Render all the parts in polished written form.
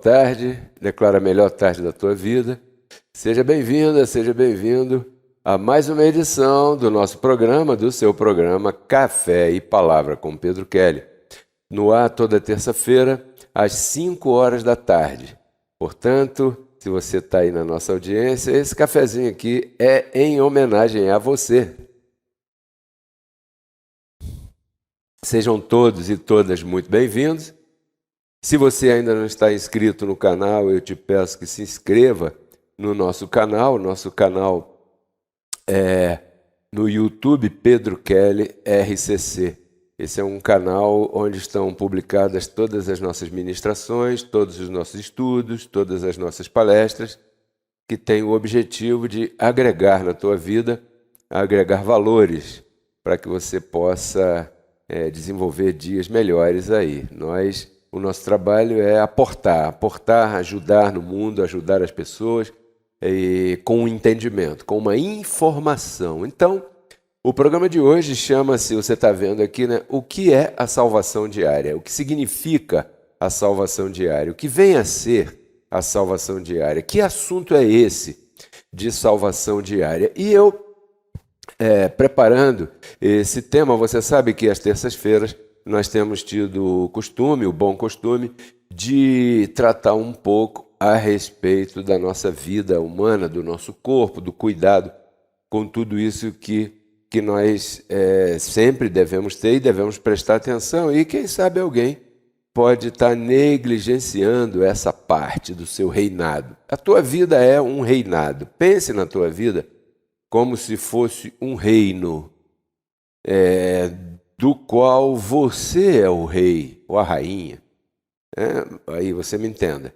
tarde, declaro a melhor tarde da tua vida. Seja bem-vinda, seja bem-vindo a mais uma edição do nosso programa, do seu programa Café e Palavra com Pedro Kelly. No ar toda terça-feira, às 5 horas da tarde. Portanto, se você está aí na nossa audiência, esse cafezinho aqui é em homenagem a você. Sejam todos e todas muito bem-vindos. Se você ainda não está inscrito no canal, eu te peço que se inscreva no nosso canal. Nosso canal é no YouTube, Pedro Kelly RCC. Esse é um canal onde estão publicadas todas as nossas ministrações, todos os nossos estudos, todas as nossas palestras, que tem o objetivo de agregar na tua vida, agregar valores, para que você possa desenvolver dias melhores aí. O nosso trabalho é aportar, ajudar no mundo, ajudar as pessoas com um entendimento, com uma informação. Então, o programa de hoje chama-se, você está vendo aqui, né? O que é a salvação diária? O que significa a salvação diária? O que vem a ser a salvação diária? Que assunto é esse de salvação diária? E eu, preparando esse tema, você sabe que às terças-feiras nós temos tido o bom costume, de tratar um pouco a respeito da nossa vida humana, do nosso corpo, do cuidado com tudo isso que nós sempre devemos ter e devemos prestar atenção. E quem sabe alguém pode estar negligenciando essa parte do seu reinado. A tua vida é um reinado. Pense na tua vida como se fosse um reino do qual você é o rei ou a rainha. Aí você me entenda.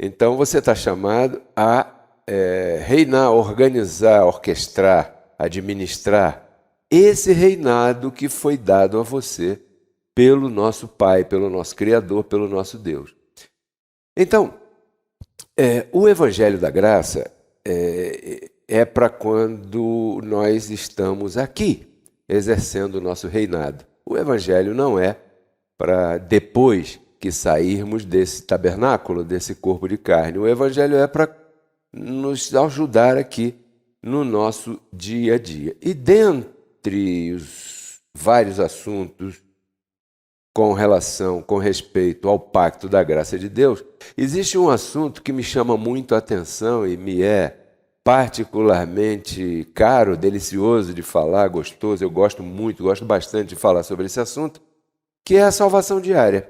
Então você está chamado a reinar, organizar, orquestrar, administrar esse reinado que foi dado a você pelo nosso Pai, pelo nosso Criador, pelo nosso Deus. Então, o Evangelho da Graça é para quando nós estamos aqui, exercendo o nosso reinado. O Evangelho não é para depois que sairmos desse tabernáculo, desse corpo de carne. O Evangelho é para nos ajudar aqui no nosso dia a dia. E dentre os vários assuntos com respeito ao pacto da graça de Deus, existe um assunto que me chama muito a atenção e me é particularmente caro, delicioso de falar, gostoso. Eu gosto bastante de falar sobre esse assunto, que é a salvação diária.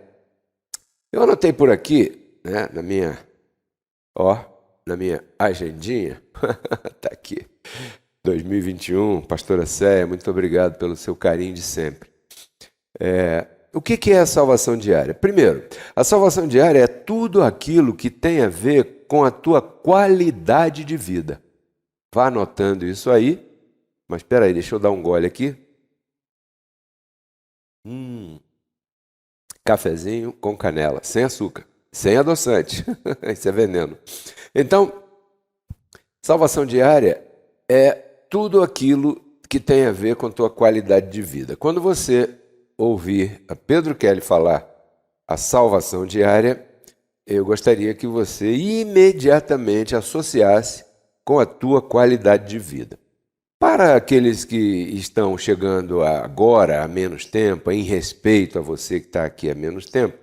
Eu anotei por aqui, né, na minha agendinha, está aqui, 2021, pastora Céia, muito obrigado pelo seu carinho de sempre. O que é a salvação diária? Primeiro, a salvação diária é tudo aquilo que tem a ver com a tua qualidade de vida. Vá anotando isso aí, mas espera aí, deixa eu dar um gole aqui. Cafezinho com canela, sem açúcar, sem adoçante. Isso é veneno. Então, salvação diária é tudo aquilo que tem a ver com a tua qualidade de vida. Quando você ouvir a Pedro Kelly falar a salvação diária, eu gostaria que você imediatamente associasse com a tua qualidade de vida. Para aqueles que estão chegando agora há menos tempo, em respeito a você que está aqui há menos tempo,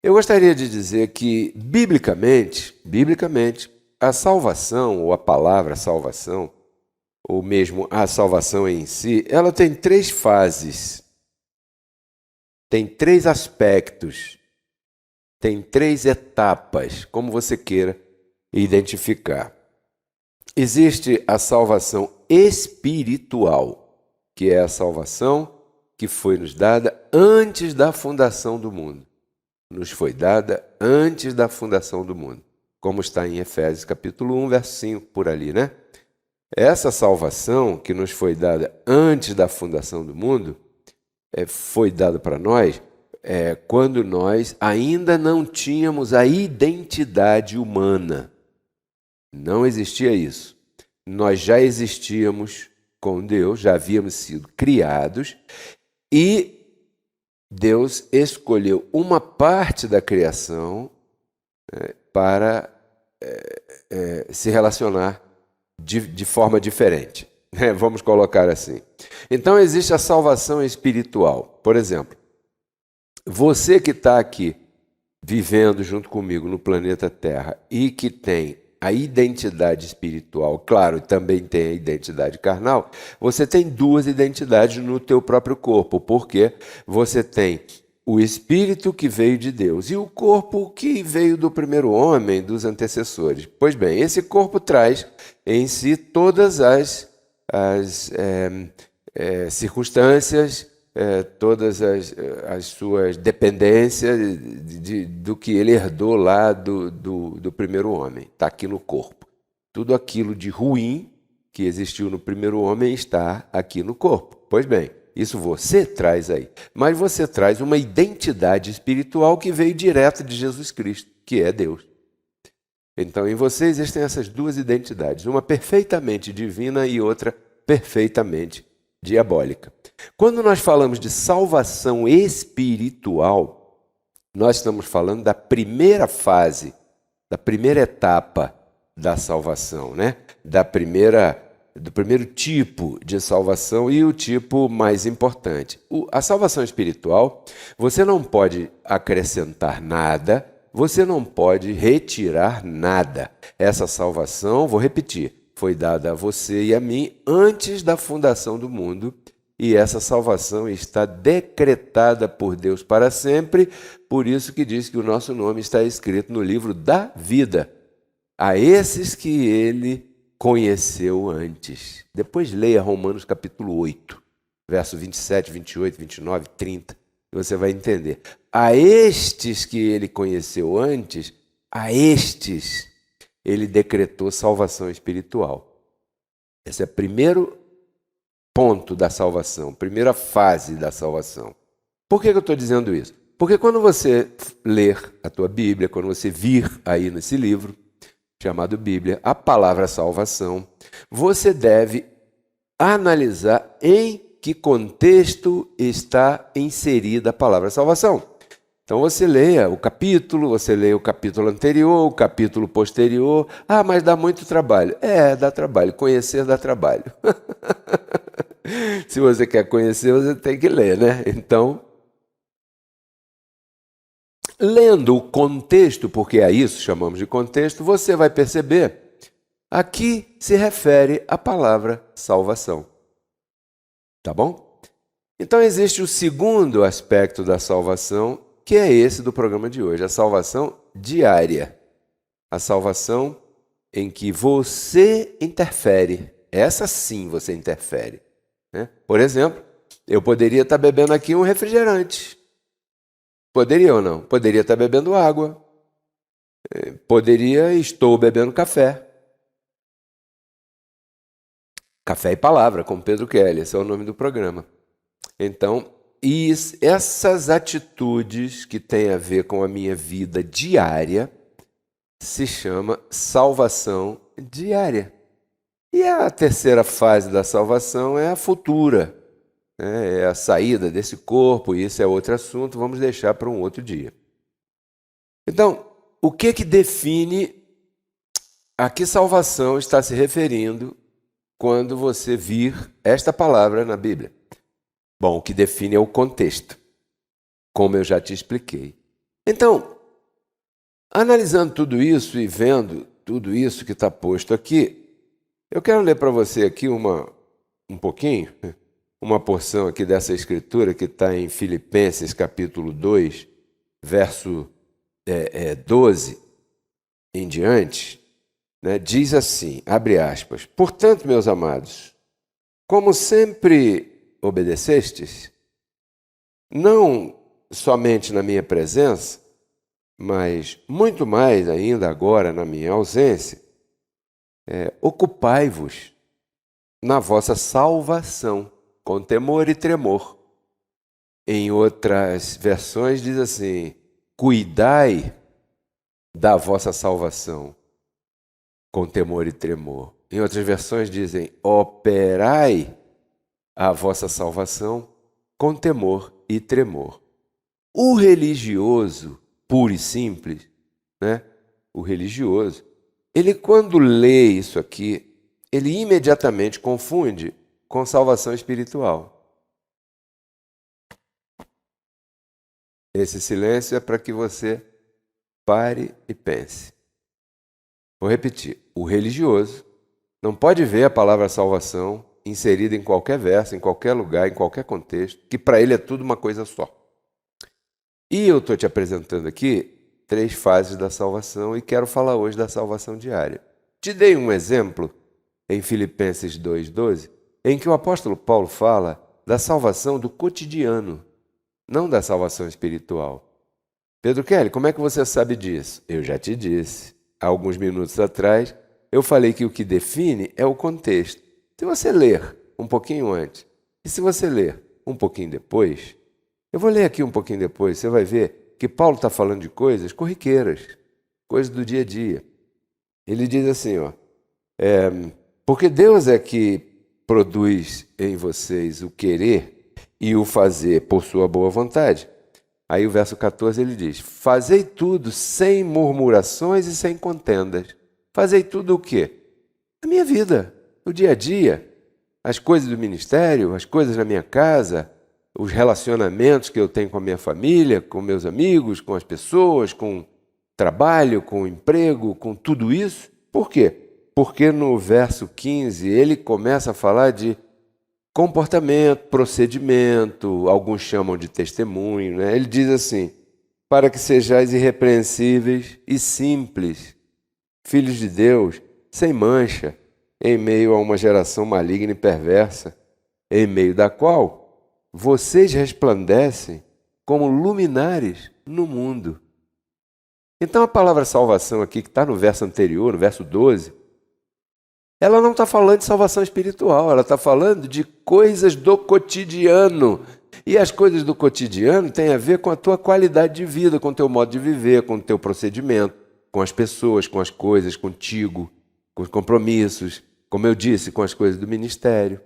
eu gostaria de dizer que, biblicamente, a salvação, ou a palavra salvação, ou mesmo a salvação em si, ela tem 3 fases, tem 3 aspectos, tem 3 etapas, como você queira identificar. Existe a salvação espiritual, que é a salvação que foi nos dada antes da fundação do mundo. Nos foi dada antes da fundação do mundo, como está em Efésios capítulo 1, verso 5, por ali, né? Essa salvação que nos foi dada antes da fundação do mundo foi dada para nós quando nós ainda não tínhamos a identidade humana. Não existia isso. Nós já existíamos com Deus, já havíamos sido criados e Deus escolheu uma parte da criação para se relacionar de forma diferente. Vamos colocar assim. Então existe a salvação espiritual. Por exemplo, você que está aqui vivendo junto comigo no planeta Terra e que tem a identidade espiritual, claro, também tem a identidade carnal, você tem duas identidades no teu próprio corpo, porque você tem o espírito que veio de Deus e o corpo que veio do primeiro homem, dos antecessores. Pois bem, esse corpo traz em si todas as circunstâncias, todas as suas dependências do que ele herdou lá do primeiro homem. Está aqui no corpo. Tudo aquilo de ruim que existiu no primeiro homem está aqui no corpo. Pois bem, isso você traz aí. Mas você traz uma identidade espiritual que veio direto de Jesus Cristo, que é Deus. Então, em você existem essas duas identidades, uma perfeitamente divina e outra perfeitamente diabólica. Quando nós falamos de salvação espiritual, nós estamos falando da primeira fase, da primeira etapa da salvação, né? Do primeiro tipo de salvação e o tipo mais importante. A salvação espiritual, você não pode acrescentar nada, você não pode retirar nada. Essa salvação, vou repetir, foi dada a você e a mim antes da fundação do mundo, e essa salvação está decretada por Deus para sempre, por isso que diz que o nosso nome está escrito no livro da vida, a esses que ele conheceu antes. Depois leia Romanos capítulo 8, verso 27, 28, 29, 30, e você vai entender. A estes que ele conheceu antes, a estes ele decretou salvação espiritual. Esse é o primeiro ponto da salvação, primeira fase da salvação. Por que eu estou dizendo isso? Porque quando você ler a tua Bíblia, quando você vir aí nesse livro, chamado Bíblia, a palavra salvação, você deve analisar em que contexto está inserida a palavra salvação. Então você leia o capítulo anterior, o capítulo posterior. Ah, mas dá muito trabalho. Dá trabalho. Conhecer dá trabalho. Se você quer conhecer, você tem que ler, né? Então, lendo o contexto, porque é isso, chamamos de contexto, você vai perceber, aqui se refere à palavra salvação. Tá bom? Então existe o segundo aspecto da salvação, que é esse do programa de hoje, a salvação diária. A salvação em que você interfere. Essa sim você interfere. Né? Por exemplo, eu poderia estar bebendo aqui um refrigerante. Poderia ou não? Poderia estar bebendo água. Estou bebendo café. Café e Palavra, com Pedro Kelly, esse é o nome do programa. Então, essas atitudes que têm a ver com a minha vida diária se chama salvação diária. E a terceira fase da salvação é a futura, né? É a saída desse corpo, e isso é outro assunto, vamos deixar para um outro dia. Então, o que define a que salvação está se referindo quando você vir esta palavra na Bíblia? Bom, o que define é o contexto, como eu já te expliquei. Então, analisando tudo isso e vendo tudo isso que está posto aqui, eu quero ler para você aqui uma porção aqui dessa escritura que está em Filipenses capítulo 2, verso 12 em diante, né? Diz assim, abre aspas, portanto, meus amados, como sempre obedecestes, não somente na minha presença, mas muito mais ainda agora na minha ausência, ocupai-vos na vossa salvação, com temor e tremor. Em outras versões diz assim, cuidai da vossa salvação, com temor e tremor. Em outras versões dizem, operai a vossa salvação com temor e tremor. O religioso, puro e simples, né, o religioso, ele quando lê isso aqui, ele imediatamente confunde com salvação espiritual. Esse silêncio é para que você pare e pense. Vou repetir. O religioso não pode ver a palavra salvação inserida em qualquer verso, em qualquer lugar, em qualquer contexto, que para ele é tudo uma coisa só. E eu estou te apresentando aqui 3 fases da salvação e quero falar hoje da salvação diária. Te dei um exemplo em Filipenses 2,12, em que o apóstolo Paulo fala da salvação do cotidiano, não da salvação espiritual. Pedro Kelly, como é que você sabe disso? Eu já te disse. Há alguns minutos atrás, eu falei que o que define é o contexto. Se você ler um pouquinho antes e se você ler um pouquinho depois, eu vou ler aqui um pouquinho depois, você vai ver que Paulo está falando de coisas corriqueiras, coisas do dia a dia. Ele diz assim, porque Deus é que produz em vocês o querer e o fazer por sua boa vontade. Aí o verso 14 ele diz, fazei tudo sem murmurações e sem contendas. Fazei tudo o quê? A minha vida, o dia a dia, as coisas do ministério, as coisas na minha casa, os relacionamentos que eu tenho com a minha família, com meus amigos, com as pessoas, com trabalho, com emprego, com tudo isso. Por quê? Porque no verso 15 ele começa a falar de comportamento, procedimento, alguns chamam de testemunho, né? Ele diz assim, para que sejais irrepreensíveis e simples, filhos de Deus, sem mancha, em meio a uma geração maligna e perversa, em meio da qual vocês resplandecem como luminares no mundo. Então a palavra salvação aqui, que está no verso anterior, no verso 12, ela não está falando de salvação espiritual, ela está falando de coisas do cotidiano. E as coisas do cotidiano têm a ver com a tua qualidade de vida, com o teu modo de viver, com o teu procedimento, com as pessoas, com as coisas, contigo, com os compromissos, como eu disse, com as coisas do ministério.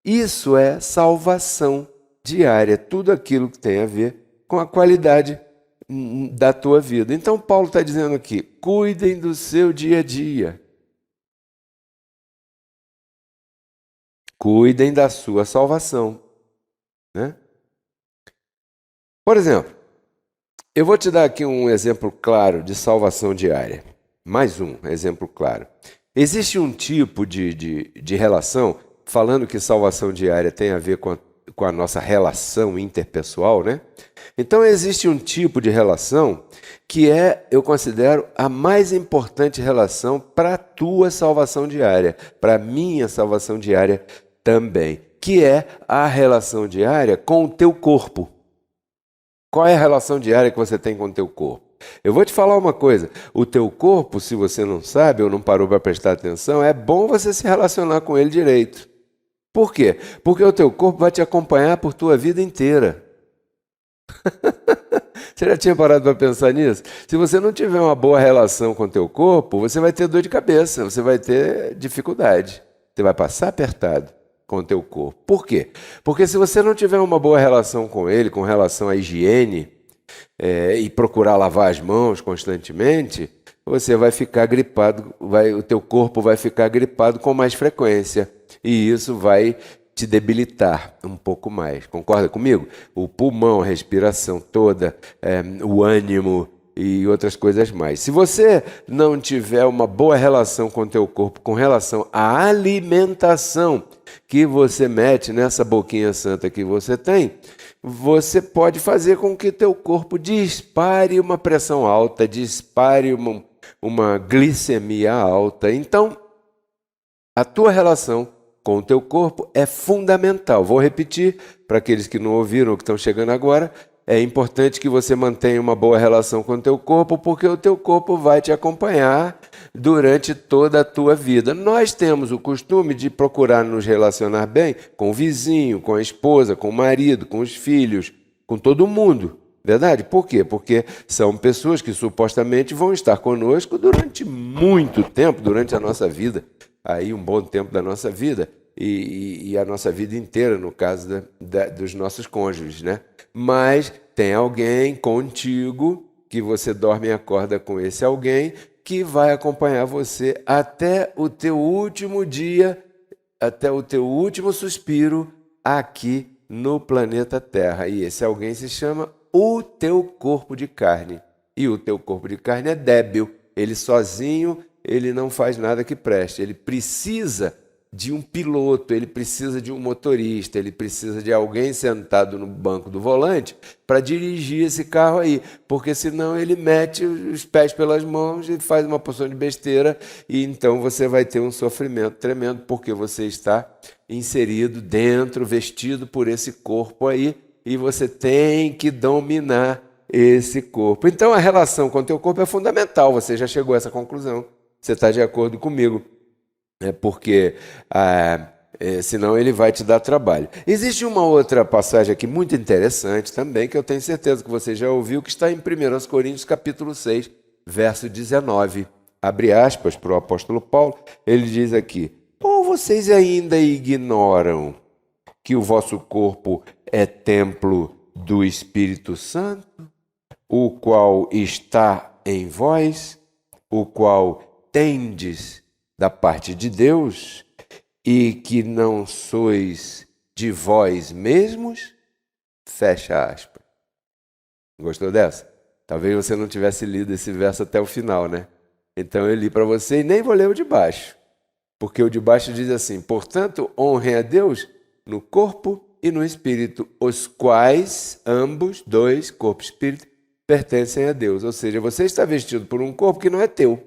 Isso é salvação diária, tudo aquilo que tem a ver com a qualidade da tua vida. Então Paulo está dizendo aqui, cuidem do seu dia a dia. Cuidem da sua salvação, né? Por exemplo, eu vou te dar aqui um exemplo claro de salvação diária. Mais um exemplo claro. Existe um tipo de relação, falando que salvação diária tem a ver com a nossa relação interpessoal, né? Então existe um tipo de relação que eu considero a mais importante relação para a tua salvação diária, para a minha salvação diária também, que é a relação diária com o teu corpo. Qual é a relação diária que você tem com o teu corpo? Eu vou te falar uma coisa, o teu corpo, se você não sabe ou não parou para prestar atenção, é bom você se relacionar com ele direito. Por quê? Porque o teu corpo vai te acompanhar por tua vida inteira. Você já tinha parado para pensar nisso? Se você não tiver uma boa relação com o teu corpo, você vai ter dor de cabeça, você vai ter dificuldade, você vai passar apertado com o teu corpo. Por quê? Porque se você não tiver uma boa relação com ele, com relação à higiene, e procurar lavar as mãos constantemente, você vai ficar gripado, o teu corpo vai ficar gripado com mais frequência. E isso vai te debilitar um pouco mais. Concorda comigo? O pulmão, a respiração toda, o ânimo e outras coisas mais. Se você não tiver uma boa relação com o teu corpo, com relação à alimentação que você mete nessa boquinha santa que você tem, você pode fazer com que teu corpo dispare uma pressão alta, dispare uma glicemia alta. Então, a tua relação com o teu corpo é fundamental. Vou repetir para aqueles que não ouviram ou que estão chegando agora. É importante que você mantenha uma boa relação com o teu corpo, porque o teu corpo vai te acompanhar durante toda a tua vida. Nós temos o costume de procurar nos relacionar bem com o vizinho, com a esposa, com o marido, com os filhos, com todo mundo. Verdade? Por quê? Porque são pessoas que supostamente vão estar conosco durante muito tempo, durante a nossa vida, aí um bom tempo da nossa vida, e a nossa vida inteira, no caso dos nossos cônjuges, né? Mas tem alguém contigo que você dorme e acorda com esse alguém que vai acompanhar você até o teu último dia, até o teu último suspiro aqui no planeta Terra. E esse alguém se chama o teu corpo de carne. E o teu corpo de carne é débil. Ele sozinho, ele não faz nada que preste. Ele precisa de um piloto, ele precisa de um motorista, ele precisa de alguém sentado no banco do volante para dirigir esse carro aí, porque senão ele mete os pés pelas mãos e faz uma porção de besteira, e então você vai ter um sofrimento tremendo, porque você está inserido dentro, vestido por esse corpo aí, e você tem que dominar esse corpo. Então a relação com o teu corpo é fundamental, você já chegou a essa conclusão, você está de acordo comigo. Porque senão ele vai te dar trabalho. Existe uma outra passagem aqui muito interessante também, que eu tenho certeza que você já ouviu, que está em 1 Coríntios capítulo 6, verso 19. Abre aspas para o apóstolo Paulo, ele diz aqui: ou vocês ainda ignoram que o vosso corpo é templo do Espírito Santo, o qual está em vós, o qual tendes da parte de Deus, e que não sois de vós mesmos? Fecha aspas. Gostou dessa? Talvez você não tivesse lido esse verso até o final, né? Então eu li para você e nem vou ler o de baixo, porque o de baixo diz assim: portanto, honrem a Deus no corpo e no espírito, os quais, ambos, dois, corpo e espírito, pertencem a Deus. Ou seja, você está vestido por um corpo que não é teu.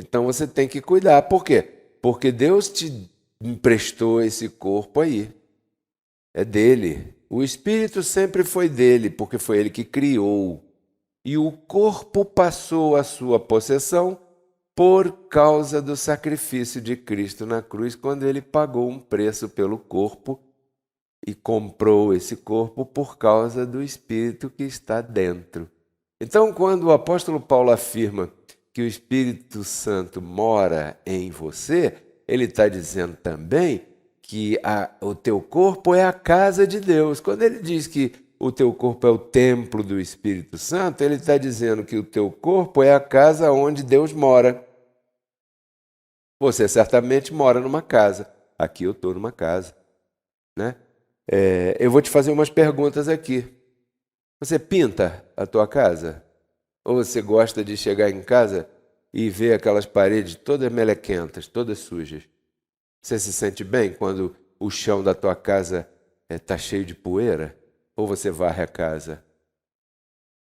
Então você tem que cuidar. Por quê? Porque Deus te emprestou esse corpo aí. É dele. O espírito sempre foi dele, porque foi ele que criou. E o corpo passou a sua possessão por causa do sacrifício de Cristo na cruz, quando ele pagou um preço pelo corpo e comprou esse corpo por causa do espírito que está dentro. Então, quando o apóstolo Paulo afirma que o Espírito Santo mora em você, ele está dizendo também que o teu corpo é a casa de Deus. Quando ele diz que o teu corpo é o templo do Espírito Santo, ele está dizendo que o teu corpo é a casa onde Deus mora. Você certamente mora numa casa. Aqui eu estou numa casa, né? Eu vou te fazer umas perguntas aqui. Você pinta a tua casa? Ou você gosta de chegar em casa e ver aquelas paredes todas melequentas, todas sujas? Você se sente bem quando o chão da tua casa está cheio de poeira? Ou você varre a casa?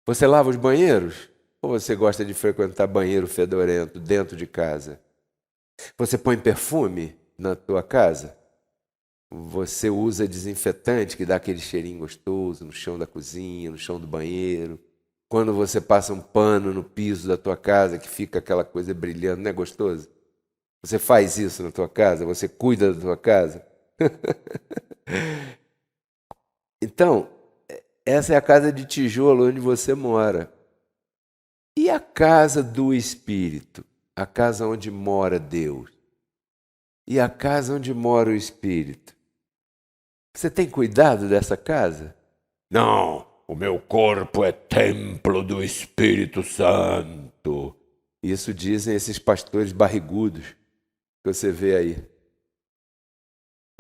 Você lava os banheiros? Ou você gosta de frequentar banheiro fedorento dentro de casa? Você põe perfume na tua casa? Você usa desinfetante que dá aquele cheirinho gostoso no chão da cozinha, no chão do banheiro? Quando você passa um pano no piso da tua casa que fica aquela coisa brilhando, não é gostoso? Você faz isso na tua casa? Você cuida da tua casa? Então, essa é a casa de tijolo onde você mora. E a casa do Espírito? A casa onde mora Deus? E a casa onde mora o Espírito? Você tem cuidado dessa casa? Não, o meu corpo é templo do Espírito Santo. Isso dizem esses pastores barrigudos que você vê aí.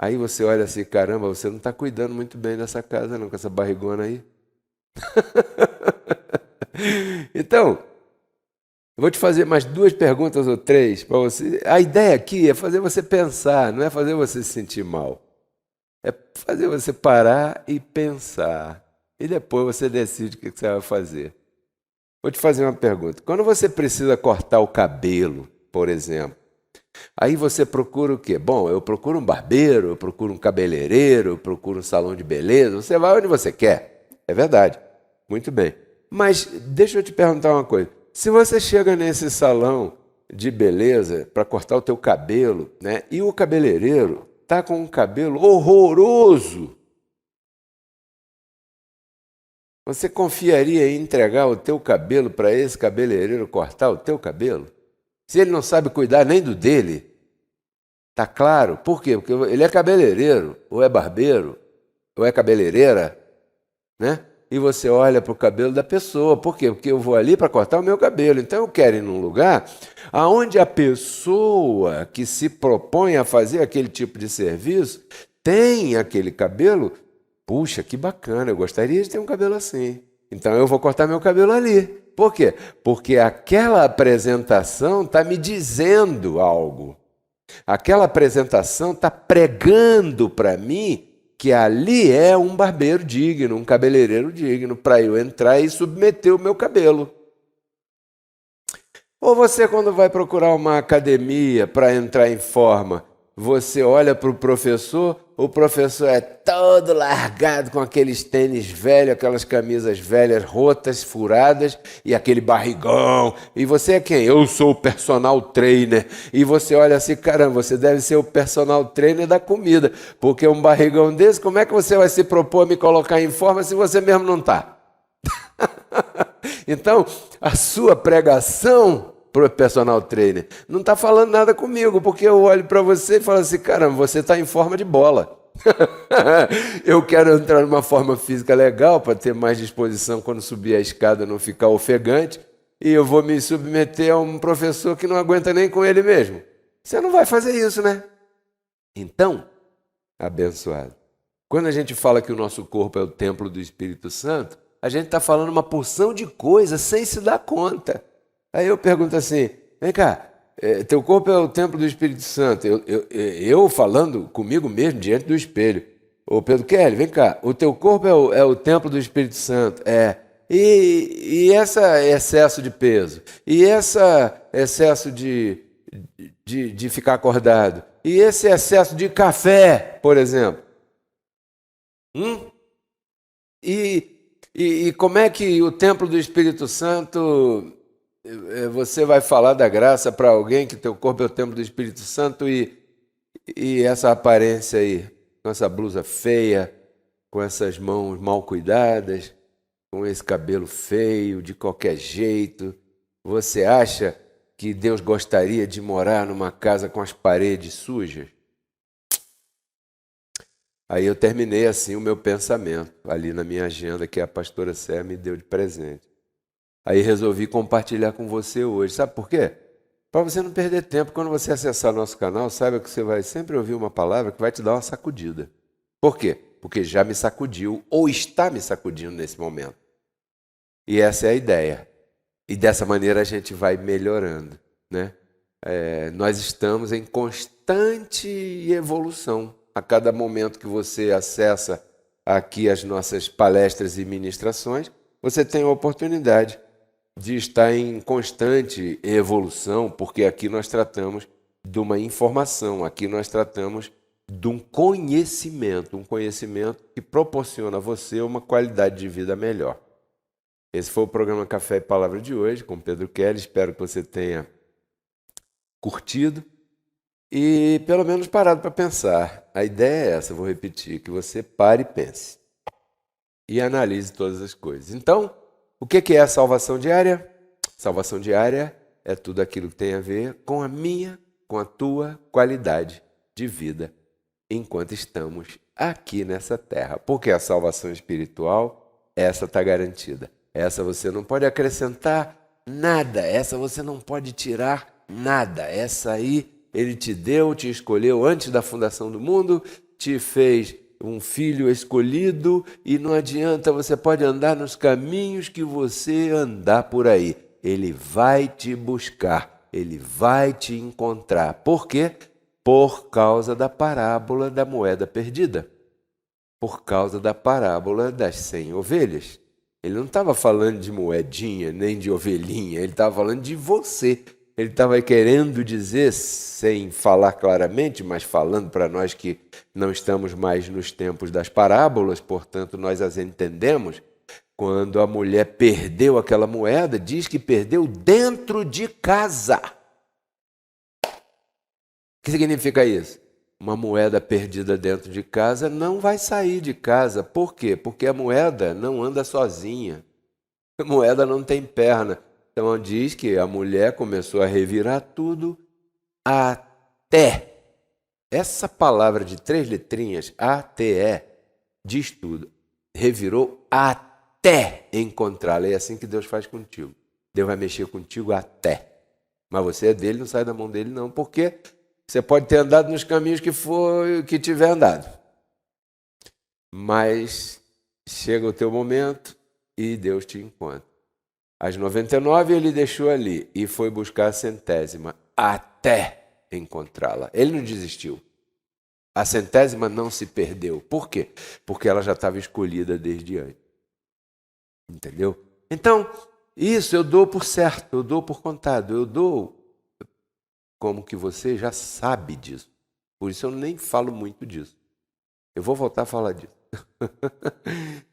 Aí você olha assim, caramba, você não está cuidando muito bem dessa casa não, com essa barrigona aí. Então, eu vou te fazer mais 2 perguntas ou 3 para você. A ideia aqui é fazer você pensar, não é fazer você se sentir mal. É fazer você parar e pensar. E depois você decide o que você vai fazer. Vou te fazer uma pergunta. Quando você precisa cortar o cabelo, por exemplo, aí você procura o quê? Bom, eu procuro um barbeiro, eu procuro um cabeleireiro, eu procuro um salão de beleza. Você vai onde você quer. É verdade. Muito bem. Mas deixa eu te perguntar uma coisa. Se você chega nesse salão de beleza para cortar o teu cabelo, né, e o cabeleireiro está com um cabelo horroroso, você confiaria em entregar o teu cabelo para esse cabeleireiro cortar o teu cabelo? Se ele não sabe cuidar nem do dele, tá claro? Por quê? Porque ele é cabeleireiro, ou é barbeiro, ou é cabeleireira, né? E você olha para o cabelo da pessoa. Por quê? Porque eu vou ali para cortar o meu cabelo. Então eu quero ir num lugar onde a pessoa que se propõe a fazer aquele tipo de serviço tem aquele cabelo. Puxa, que bacana, eu gostaria de ter um cabelo assim. Então eu vou cortar meu cabelo ali. Por quê? Porque aquela apresentação está me dizendo algo. Aquela apresentação está pregando para mim que ali é um barbeiro digno, um cabeleireiro digno, para eu entrar e submeter o meu cabelo. Ou você, quando vai procurar uma academia para entrar em forma, você olha para o professor é todo largado com aqueles tênis velhos, aquelas camisas velhas, rotas, furadas e aquele barrigão. E você é quem? Eu sou o personal trainer. E você olha assim, caramba, você deve ser o personal trainer da comida, porque um barrigão desse, como é que você vai se propor a me colocar em forma se você mesmo não está? Então, a sua pregação para o personal trainer não está falando nada comigo, porque eu olho para você e falo assim, caramba, você está em forma de bola. Eu quero entrar numa forma física legal para ter mais disposição quando subir a escada, não ficar ofegante, e eu vou me submeter a um professor que não aguenta nem com ele mesmo. Você não vai fazer isso, né? Então, abençoado, quando a gente fala que o nosso corpo é o templo do Espírito Santo, a gente está falando uma porção de coisas sem se dar conta. Aí eu pergunto assim, vem cá, teu corpo é o templo do Espírito Santo. Eu falando comigo mesmo diante do espelho. Ô Pedro Kelly, vem cá, o teu corpo é o templo do Espírito Santo. E esse excesso de peso? E esse excesso de ficar acordado? E esse excesso de café, por exemplo? E como é que o templo do Espírito Santo, você vai falar da graça para alguém que teu corpo é o templo do Espírito Santo e essa aparência aí, com essa blusa feia, com essas mãos mal cuidadas, com esse cabelo feio, de qualquer jeito, você acha que Deus gostaria de morar numa casa com as paredes sujas? Aí eu terminei assim o meu pensamento, ali na minha agenda que a pastora Sé me deu de presente. Aí resolvi compartilhar com você hoje. Sabe por quê? Para você não perder tempo, quando você acessar nosso canal, saiba que você vai sempre ouvir uma palavra que vai te dar uma sacudida. Por quê? Porque já me sacudiu ou está me sacudindo nesse momento. E essa é a ideia. E dessa maneira a gente vai melhorando, né? Nós estamos em constante evolução. A cada momento que você acessa aqui as nossas palestras e ministrações, você tem a oportunidade de estar em constante evolução, porque aqui nós tratamos de uma informação, aqui nós tratamos de um conhecimento que proporciona a você uma qualidade de vida melhor. Esse foi o programa Café e Palavra de hoje, com Pedro Kelly. Espero que você tenha curtido e pelo menos parado para pensar. A ideia é essa, eu vou repetir, que você pare e pense e analise todas as coisas. Então, o que é a salvação diária? Salvação diária é tudo aquilo que tem a ver com a minha, com a tua qualidade de vida enquanto estamos aqui nessa terra. Porque a salvação espiritual, essa está garantida. Essa você não pode acrescentar nada, essa você não pode tirar nada. Essa aí Ele te deu, te escolheu antes da fundação do mundo, te fez um filho escolhido e não adianta, você pode andar nos caminhos que você andar por aí. Ele vai te buscar, Ele vai te encontrar. Por quê? Por causa da parábola da moeda perdida. Por causa da parábola das 100 ovelhas. Ele não estava falando de moedinha, nem de ovelhinha, ele estava falando de você. Ele estava querendo dizer, sem falar claramente, mas falando para nós que não estamos mais nos tempos das parábolas, portanto nós as entendemos. Quando a mulher perdeu aquela moeda, diz que perdeu dentro de casa. O que significa isso? Uma moeda perdida dentro de casa não vai sair de casa. Por quê? Porque a moeda não anda sozinha. A moeda não tem perna. Então diz que a mulher começou a revirar tudo até. Essa palavra de 3 letrinhas, ATE, diz tudo. Revirou até até encontrá-la. É assim que Deus faz contigo. Deus vai mexer contigo até. Mas você é dele, não sai da mão dele não, porque você pode ter andado nos caminhos que tiver andado. Mas chega o teu momento e Deus te encontra. As 99 ele deixou ali e foi buscar a 100ª até encontrá-la. Ele não desistiu. A 100ª não se perdeu. Por quê? Porque ela já estava escolhida desde antes. Entendeu? Então, isso eu dou por certo, eu dou por contado, eu dou como que você já sabe disso. Por isso eu nem falo muito disso. Eu vou voltar a falar disso.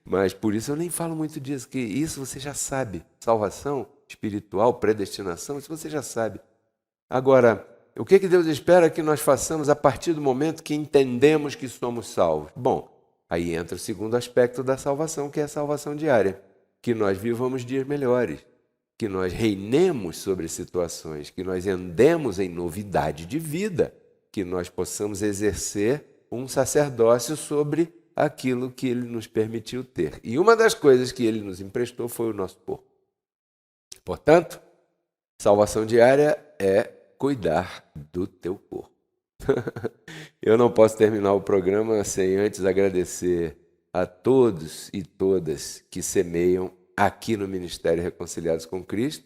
Mas por isso eu nem falo muito disso, que isso você já sabe. Salvação espiritual, predestinação, isso você já sabe. Agora, o que Deus espera que nós façamos a partir do momento que entendemos que somos salvos? Bom, aí entra o segundo aspecto da salvação, que é a salvação diária. Que nós vivamos dias melhores, que nós reinemos sobre situações, que nós andemos em novidade de vida, que nós possamos exercer um sacerdócio sobre aquilo que Ele nos permitiu ter. E uma das coisas que Ele nos emprestou foi o nosso corpo. Portanto, salvação diária é cuidar do teu corpo. Eu não posso terminar o programa sem antes agradecer a todos e todas que semeiam aqui no Ministério Reconciliados com Cristo.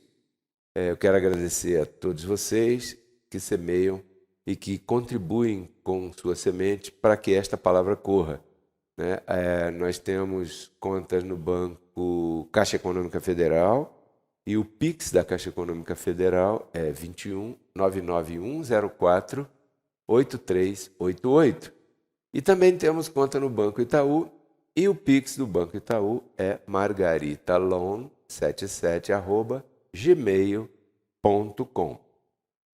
Eu quero agradecer a todos vocês que semeiam e que contribuem com sua semente para que esta palavra corra. Nós temos contas no Banco Caixa Econômica Federal e o Pix da Caixa Econômica Federal é 21 99104 8388. E também temos conta no Banco Itaú e o Pix do Banco Itaú é margaritalon77@gmail.com.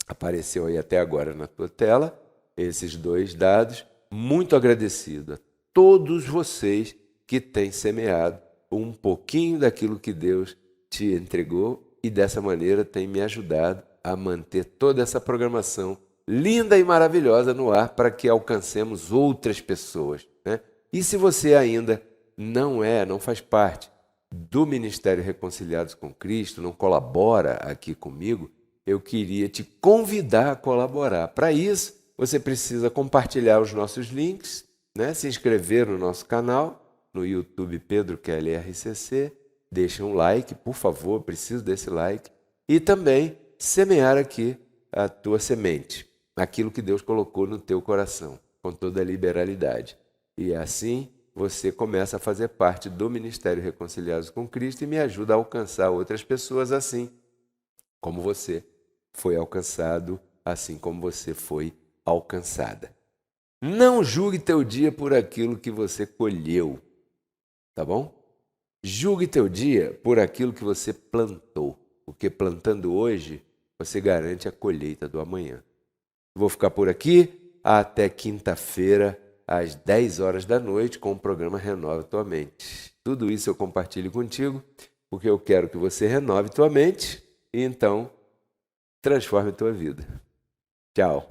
Apareceu aí até agora na tua tela esses dois dados. Muito agradecido a todos vocês que têm semeado um pouquinho daquilo que Deus te entregou e dessa maneira tem me ajudado a manter toda essa programação linda e maravilhosa no ar para que alcancemos outras pessoas, né? E se você ainda não faz parte do Ministério Reconciliados com Cristo, não colabora aqui comigo, eu queria te convidar a colaborar. Para isso, você precisa compartilhar os nossos links, né? Se inscrever no nosso canal, no YouTube Pedro Kelly RCC, deixa um like, por favor, preciso desse like, e também semear aqui a tua semente, aquilo que Deus colocou no teu coração, com toda a liberalidade. E assim você começa a fazer parte do Ministério Reconciliados com Cristo e me ajuda a alcançar outras pessoas assim como você foi alcançado, assim como você foi alcançada. Não julgue teu dia por aquilo que você colheu, tá bom? Julgue teu dia por aquilo que você plantou, porque plantando hoje, você garante a colheita do amanhã. Vou ficar por aqui até quinta-feira, às 10 horas da noite, com o programa Renova Tua Mente. Tudo isso eu compartilho contigo, porque eu quero que você renove tua mente e então transforme tua vida. Tchau.